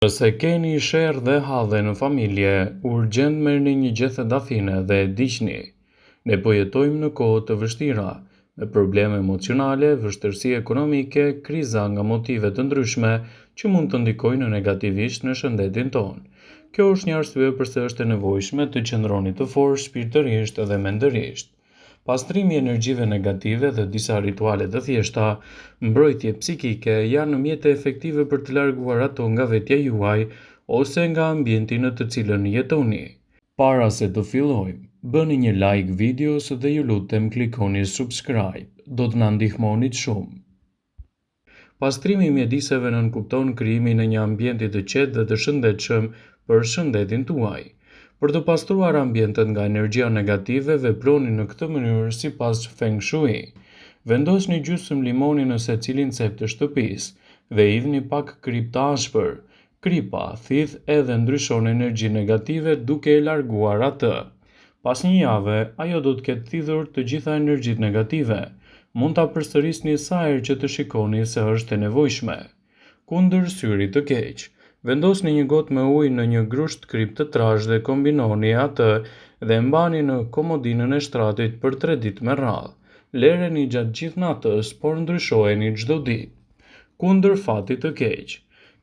Nëse keni sherrë dhe halde në familje, urgjent merrni një gjethe-dafine dhe e diqni. Ne po jetojmë në kohë të vështira, me probleme emocionale, vështirësi ekonomike, kriza nga motive të ndryshme që mund të ndikojnë negativisht në shëndetin tonë. Kjo është një arsye pse është e nevojshme të qëndroni të fortë shpirtërisht dhe mendërisht. Pastrimi i energjive negative dhe disa rituale të thjeshta, mbrojtje psikike janë mjete efektive për të larguar ato nga vetja juaj ose nga ambienti në të cilën jetoni. Para se të fillojmë, bëni një like videos dhe ju lutem klikoni subscribe, do të na ndihmonit shumë. Pastrimi i mjediseve nënkupton krijimin e një ambienti të qetë dhe të shëndetshëm për shëndetin tuaj. Për të pastruar ambientet nga energjia negative, veproni në këtë mënyrë sipas Feng Shui. Vendosni gjysmë limoni në secilin cep të shtëpisë dhe hidhni pak krip të ashpër. Kripa thith edhe ndryshon energji negative duke e larguar atë. Pas një jave, ajo do të ketë thithur të gjitha energjitë negative. Mund ta përsërisni sa herë që të shikoni se është e nevojshme. Kundër syrit të keq. Vendosni një gotë me ujë në një grusht krip të trashë dhe kombinoni atë dhe mbani në komodinën e shtratit për 3 ditë me radhë. Lëreni gjatë gjithë natës, por ndryshojeni çdo ditë. Kundër fatit të keq.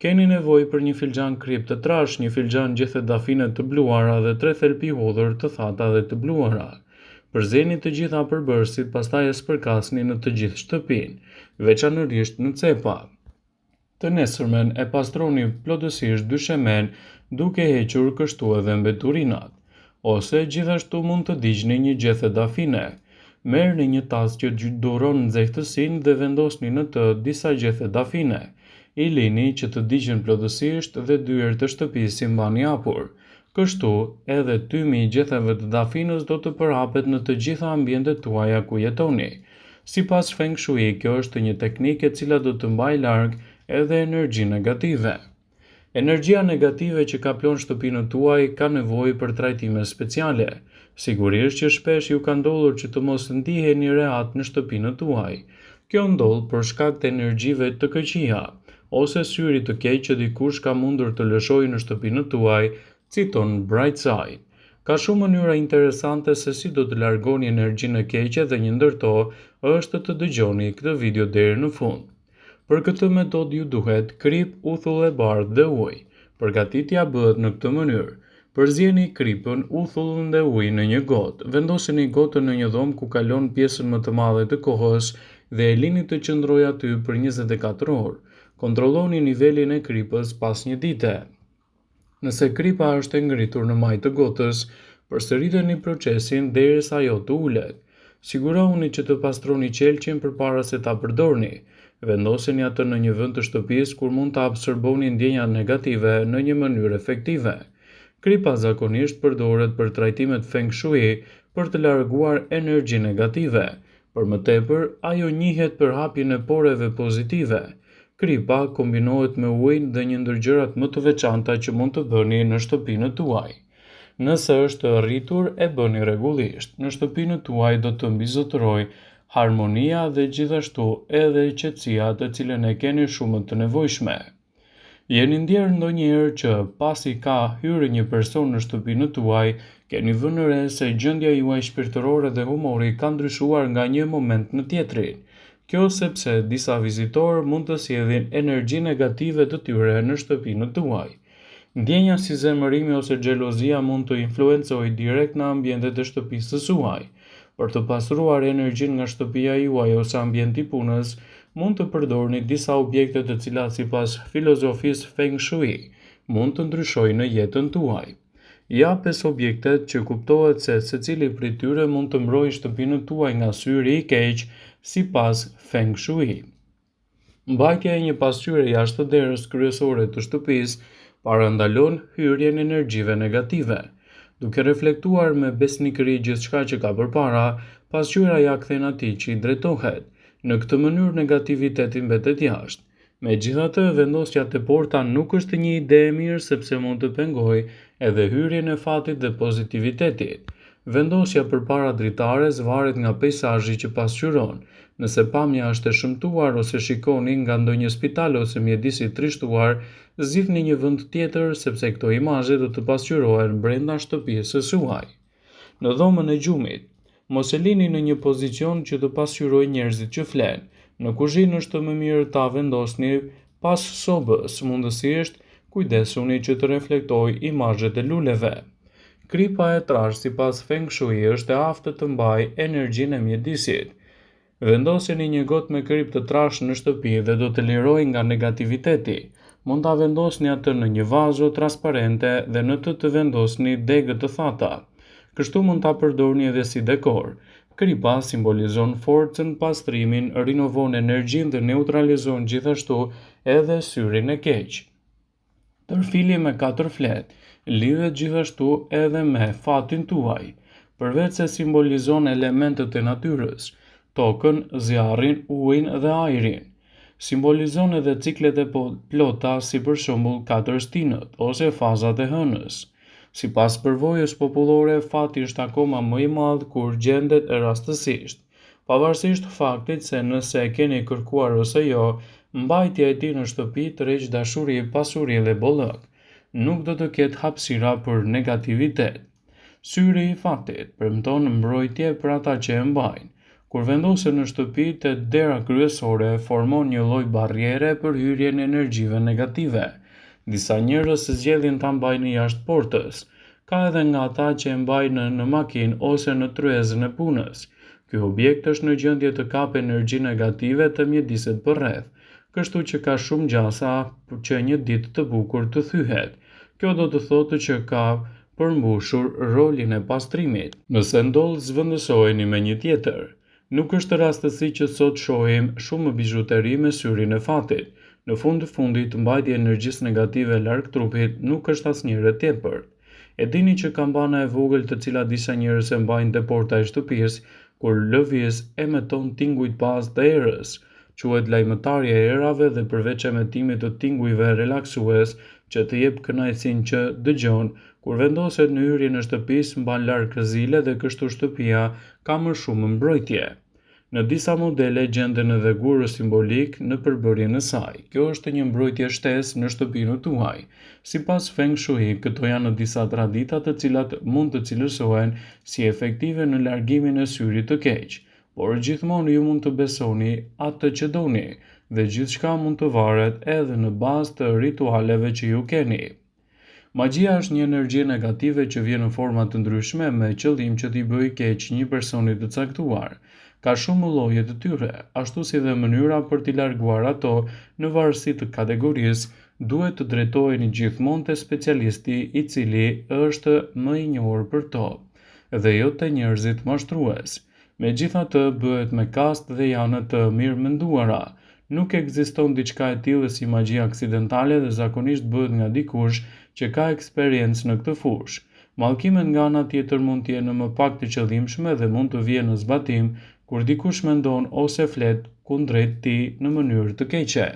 Keni nevojë për një filxhan krip të trashë, një filxhan gjethe-dafine të bluara dhe 3 thelpi hudhër të thata dhe të bluara. Përzeni të gjitha përbërësit, pastaj e spërkasni në të gjithë shtëpinë, veçanërisht në cepa. Të nesërmen e pastroni plotësisht dyshemen duke hequr kështu edhe mbeturinat, ose gjithashtu mund të digjni një gjethe-dafine. Merrni një tas që duron nxehtësinë dhe vendosni në të disa gjethe-dafine. I lini që të digjen plotësisht dhe dyert të shtëpisë i mbani hapur. Kështu, edhe tymi i gjetheve të dafinës do të përhapet në të gjitha ambientet tuaja ku jetoni. Sipas Feng Shui, kjo është një teknikë e cila do të mbajë larg edhe energji negative. Energjia negative që kaplon shtëpinë tuaj ka nevojë për trajtime speciale. Sigurisht që shpesh ju ka ndodhur që të mos ndiheni rehat në shtëpinë tuaj. Kjo ndodh për shkak të energjive të këqija ose syrit të keq që dikush ka mundur të lëshojë në shtëpinë tuaj, citon Bright Side. Ka shumë mënyra interesante se si do të largoni energjinë e keqe dhe një ndër to është të dëgjoni këtë video deri në fund. Për këtë metodë ju duhet krip, uthull e bardhë dhe ujë. Përgatitja bëhet në këtë mënyrë. Përzieni kripën, uthullin dhe ujin në një gotë. Vendoseni gotën në një dhomë ku kalon pjesën më të madhe të kohës dhe e lini të qëndrojë aty për 24 orë. Kontrolloni nivelin e kripës pas një dite. Nëse kripa është e ngritur në majë të gotës, përsëriteni procesin derisa ajo të ulet. Sigurohuni që të pastroni qelçin përpara se ta përdorni. Vendoseni atë në një vend të shtëpisë kur mund të absorboni ndjenjat negative në një mënyrë efektive. Kripa zakonisht përdoret për trajtimet Feng Shui për të larguar energji negative. Për më tepër, ajo njihet për hapjen e poreve pozitive. Kripa kombinohet me ujin dhe një ndër gjërat më të veçanta që mund të bëni në shtëpinë tuaj. Nëse është rritur, e bëni rregullisht. Në shtëpinë tuaj do të mbizotërojë harmonia dhe gjithashtu edhe qetësia të cilën e keni shumë të nevojshme. Jeni ndjerë ndonjëherë që pasi ka hyrë një person në shtëpinë tuaj, keni vënë re se gjendja juaj shpirtërore dhe humori ka ndryshuar nga një moment në tjetrin. Kjo sepse disa vizitorë mund të sjellin energji negative të tyre në shtëpinë tuaj. Ndjenja si zemërimi ose xhelozia mund të influencojë direkt në ambientet e shtëpisë suaj. Për të pastruar energjinë nga shtëpia juaj ose ambienti punës, mund të përdorni disa objekte të cilat sipas filozofisë Feng Shui mund të ndryshojnë në jetën tuaj. Ja 5 objektet që kuptohet se secili prej tyre mund të mbrojë shtëpinë tuaj nga syri i keq sipas Feng Shui. Mbajtja e një pasqyre jashtë derës kryesore të shtëpisë parandalon hyrjen e energjive negative. Duke reflektuar me besnikëri gjithçka që ka përpara, pasqyra ja kthen atij që i drejtohet. Në këtë mënyrë negativiteti mbetet jashtë. Megjithatë, vendosja te porta nuk është një ide e mirë sepse mund të pengojë edhe hyrjen e fatit dhe pozitivitetit. Vendosja përpara dritares varet nga peizazhi që pasqyron. Nëse pamja është e shëmtuar ose shikoni nga ndonjë spital ose mjedis i trishtuar, zgjidhni një vend tjetër sepse këto imazhe do të pasqyrohen brenda shtëpisë së juaj. Në dhomën e gjumit, mos e lini në një pozicion që të pasqyrojë njerëzit që flen. Në kuzhinë është më mirë ta vendosni pas sobës, mundësisht kujdesuni që të reflektojë imazhet e luleve. Kripa e trashë sipas Feng Shui është e aftë të mbajë energjinë e mjedisit. Vendoseni një gotë me krip të trashë në shtëpi dhe do të lirojë nga negativiteti. Mund ta vendosni atë në një vazo transparente dhe në të vendosni degë të thata. Kështu mund ta përdorni edhe si dekor. Kripa simbolizon forcën, pastrimin, rinovon energjinë dhe neutralizon gjithashtu edhe syrin e keq. Tërfili me 4 fletë lidhet gjithashtu edhe me fatin tuaj. Përveç se simbolizon elementet e natyrës, tokën, zjarrin, ujin dhe ajrin. Simbolizon edhe ciklet e plota si për shembull 4 stinët ose fazat e hënës. Sipas përvojës popullore, fati është akoma më i madh kur gjendet rastësisht. Pavarësisht faktit se nëse e keni kërkuar ose jo, mbajtja e tij në shtëpi tërheq dashuri, pasuri dhe bollëk. Nuk do të ketë hapësira për negativitet. Syri i fatit premton mbrojtje për ata që e mbajnë. Kur vendosen në shtëpi, te dera kryesore formon një lloj barriere për hyrjen e energjive negative. Disa njerëz zgjedhin ta mbajnë jashtë portës. Ka edhe nga ata që e mbajnë në makinë ose në tryezën e punës. Ky objekt është në gjendje të kapë energji negative të mjediset përreth, kështu që ka shumë gjasa që një ditë të bukur të thyhet. Kjo do të thotë që ka përmbushur rolin e pastrimit. Nëse ndodh zvendësoheni me një tjetër. Nuk është rastësi që sot shohim shumë bizhuteri me syrin e fatit. Në fund të fundit, mbajtja e energjisë negative larg trupit nuk është asnjëherë e tepërt. E dini që kambana e vogël të cilat disa njerëz e mbajnë te porta e shtëpisë, kur lëviz emeton tinguj pas të erës, quhet lajmëtarja e erave dhe përveç emetimit të tingujve relaksues që të jep kënaqësinë që dëgjon, kur vendoset në hyrje në shtëpisë mban larg rrezile dhe kështu shtëpia ka më shumë mbrojtje. Në disa modele gjenden edhe gurë simbolik në përbërjen e saj. Kjo është një mbrojtje shtesë në shtëpinë tuaj. Sipas Feng Shui, këto janë disa tradita të cilat mund të cilësohen si efektive në largimin e syrit të keq, por gjithmonë ju mund të besoni atë që doni dhe gjithçka mund të varet edhe në bazë të ritualeve që ju keni. Magjia është një energji negative që vjen në forma të ndryshme me qëllim që t'i bëjë keq një personi të caktuar. Ka shumë lloje të tyre, ashtu si dhe mënyra për t'i larguar ato në varësi të kategorisë, duhet të drejtoheni gjithmonë te specialisti i cili është më i njohur për to, dhe jo te njerëzit mashtrues. Megjithatë, bëhet me kast dhe janë të mirëmenduara. Nuk ekziston diçka e tillë si magjia aksidentale dhe zakonisht bëhet nga dikush që ka eksperiencë në këtë fushë. Mallkimet nga ana tjetër mund të jenë më pak të qëllimshme dhe mund të vijnë në zbatim kur dikush mendon ose flet kundrejt tij në mënyrë të keqe.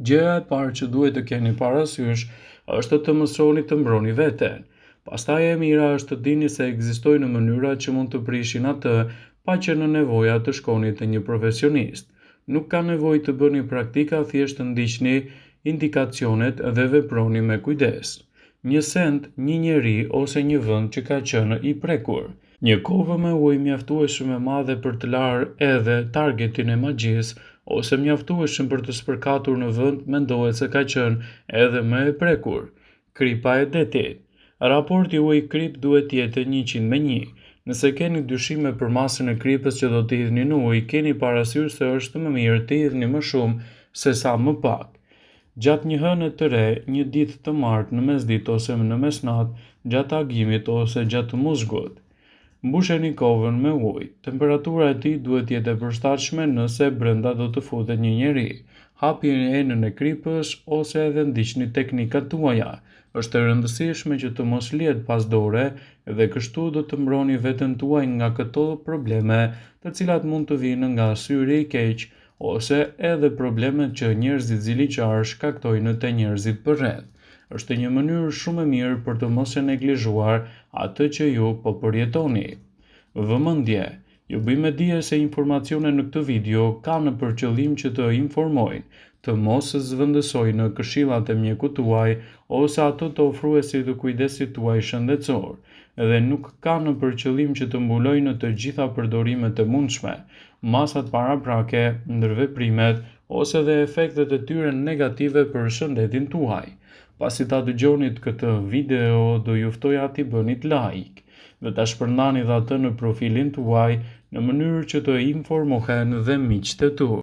Gjëja e parë që duhet të keni parasysh është të mësoni të mbroni veten. Pastaj e mira është të dini se ekzistojnë mënyra që mund të prishin atë pa qenë në nevoja të shkoni te një profesionist. Nuk ka nevojë të bëni praktika, thjesht të ndiqni indikacionet dhe veproni me kujdes. Një send, një njeri ose një vend që ka qenë i prekur. Një kovë me ujë mjaftueshëm e madhe për të larë edhe targetin e magjisë ose mjaftueshëm për të spërkatur në vend mendohet se ka qenë edhe më e prekur. Kripa e detit. Raporti ujë-krip duhet të jetë 100:1. Nëse keni dyshime për masën e kripës që do të hidhni në ujë, keni parasysh se është më mirë të hidhni më shumë se sa më pak. Gjatë një hëne të re, një ditë të martë në mesditë ose në mesnatë, gjatë agimit ose gjatë muzgut. Mbusheni kovën me ujë. Temperatura e tij duhet të jetë e përshtatshme nëse brenda do të futet një njeri. Hapini enën e kripës ose edhe ndiqni teknikat tuaja. Është e rëndësishme që të mos lihet pas dore dhe kështu do të mbroni veten tuaj nga këto probleme, të cilat mund të vinë nga syri i keq ose edhe problemet që njerëzit ziliqar shkaktojnë te njerëzit përreth. është një mënyrë shumë e mirë për të mos e neglizhuar atë që ju po përjetoni. Vëmendje, ju bëj me dije se informacionet në këtë video kanë për qëllim që të informojnë, të mos zëvendësojnë në këshillat e mjekut tuaj ose ato të ofruesit të kujdesit tuaj shëndetësor, dhe nuk kanë për qëllim që të mbulojnë të gjitha përdorimet e mundshme, masat paraprake, ndërveprimet ose dhe efektet e tyre negative për shëndetin tuaj. Pasi ta dëgjonit këtë video, do ju ftoja t'i bënit like dhe ta shpërndani dhe atë në profilin tuaj në mënyrë që të informohen dhe miqtë e tu.